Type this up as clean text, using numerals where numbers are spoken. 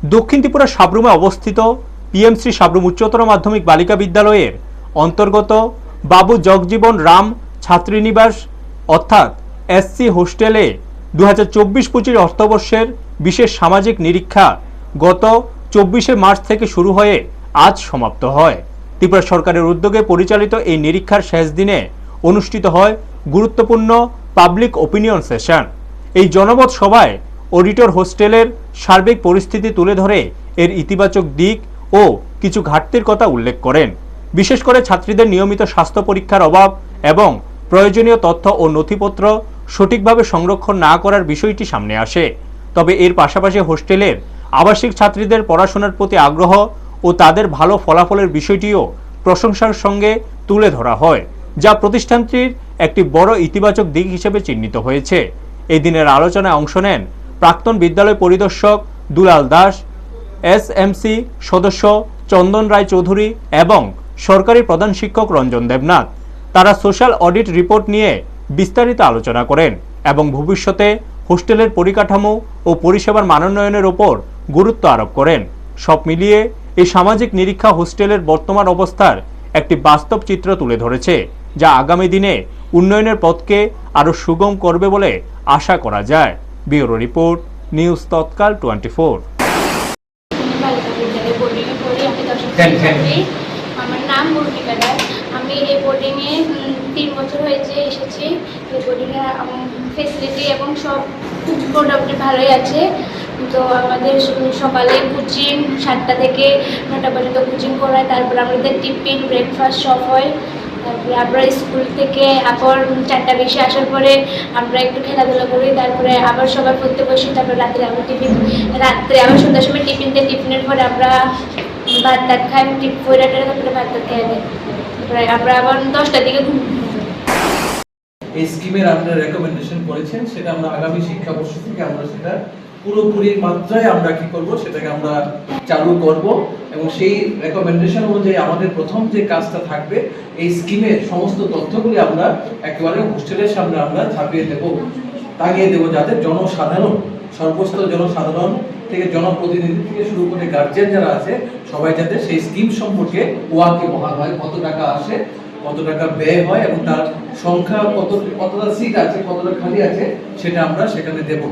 দক্ষিণ ত্রিপুরা সাবরুমে অবস্থিত পিএমসি সাবরুম উচ্চতর মাধ্যমিক বালিকা বিদ্যালয়ের অন্তর্গত বাবু জগজীবন রাম ছাত্রীনিবাস অর্থাৎ এসসি হোস্টেলে 2024-25 অর্থবর্ষের বিশেষ সামাজিক নিরীক্ষা গত 24শে মার্চ থেকে শুরু হয়ে আজ সমাপ্ত হয়। ত্রিপুরা সরকারের উদ্যোগে পরিচালিত এই নিরীক্ষার শেষ দিনে অনুষ্ঠিত হয় গুরুত্বপূর্ণ পাবলিক ওপিনিয়ন সেশন। এই জনমত সভায় অডিটর হোস্টেলের সার্বিক পরিস্থিতি তুলে ধরে এর ইতিবাচক দিক ও কিছু ঘাটতির কথা উল্লেখ করেন। বিশেষ করে ছাত্রীদের নিয়মিত স্বাস্থ্য পরীক্ষার অভাব এবং প্রয়োজনীয় তথ্য ও নথিপত্র সঠিকভাবে সংরক্ষণ না করার বিষয়টি সামনে আসে। তবে এর পাশাপাশি হোস্টেলের আবাসিক ছাত্রীদের পড়াশোনার প্রতি আগ্রহ ও তাদের ভালো ফলাফলের বিষয়টিও প্রশংসার সঙ্গে তুলে ধরা হয়, যা প্রতিষ্ঠানটির একটি বড় ইতিবাচক দিক হিসেবে চিহ্নিত হয়েছে। এই দিনের আলোচনায় অংশ নেন প্রাক্তন বিদ্যালয় পরিদর্শক দুলাল দাস, এসএমসি সদস্য চন্দন রায় চৌধুরী এবং সরকারি প্রধান শিক্ষক রঞ্জন দেবনাথ। তারা সোশ্যাল অডিট রিপোর্ট নিয়ে বিস্তারিত আলোচনা করেন এবং ভবিষ্যতে হোস্টেলের পরিকাঠামো ও পরিষেবার মানোন্নয়নের উপর গুরুত্ব আরোপ করেন। সব মিলিয়ে এই সামাজিক নিরীক্ষা হোস্টেলের বর্তমান অবস্থার একটি বাস্তব চিত্র তুলে ধরেছে, যা আগামী দিনে উন্নয়নের পথকে আরও সুগম করবে বলে আশা করা যায়। ব্যুরো রিপোর্ট, নিউজ তৎকাল 24। আমার নাম মুর্মিকা রায়। আমি এই বোর্ডিংয়ে 3 বছর হয়েছে এসেছি। এই বোর্ডিংয়ে ফেসিলিটি এবং সব মোটামুটি ভালোই আছে। তো আমাদের সকালে কোচিং 7টা থেকে 9টা পর্যন্ত কোচিং করায়, তারপর আমাদের টিফিন ব্রেকফাস্ট সব হয়। তারপরে আমরা স্কুল থেকে আবার 4টা বেশি আসার পরে আমরা একটু খেলাধুলা করি, তারপরে আবার সবাই পড়তে বসি, তারপরে রাত্রে আবার আবার সন্ধ্যার সময় টিফিনের পরে আমরা ভাত টাত খাই, তারপরে ভাত টাত খেয়ে দিই, তারপরে আমরা আবার 10টার দিকে ঘুম। এই স্কিমের আপনারা রেকমেন্ডেশন করেছেন, সেটা আমরা আগামী শিক্ষাবর্ষ থেকে আমরা সেটা পুরোপুরি মাত্রায় আমরা কি করব, সেটাকে আমরা চালু করব এবং সেই রেকমেন্ডেশন অনুযায়ী আমাদের প্রথম যে কাজটা থাকবে, এই স্কিমের সমস্ত তথ্যগুলি আমরা একেবারে হোস্টেলের সামনে আমরা ছাপিয়ে দেব, টাঙিয়ে দেব, যাতে জনসাধারণ, সর্বস্তর জনসাধারণ থেকে জনপ্রতিনিধি থেকে শুরু করে গার্জিয়ান যারা আছে সবাই যাতে সেই স্কিম সম্পর্কে ওয়াকিবহাল হয়, কত টাকা আসে, কত টাকা ব্যয় হয় এবং তার সংখ্যা কতটা সিট আছে, কতটা খালি আছে, সেটা আমরা সেখানে দেব।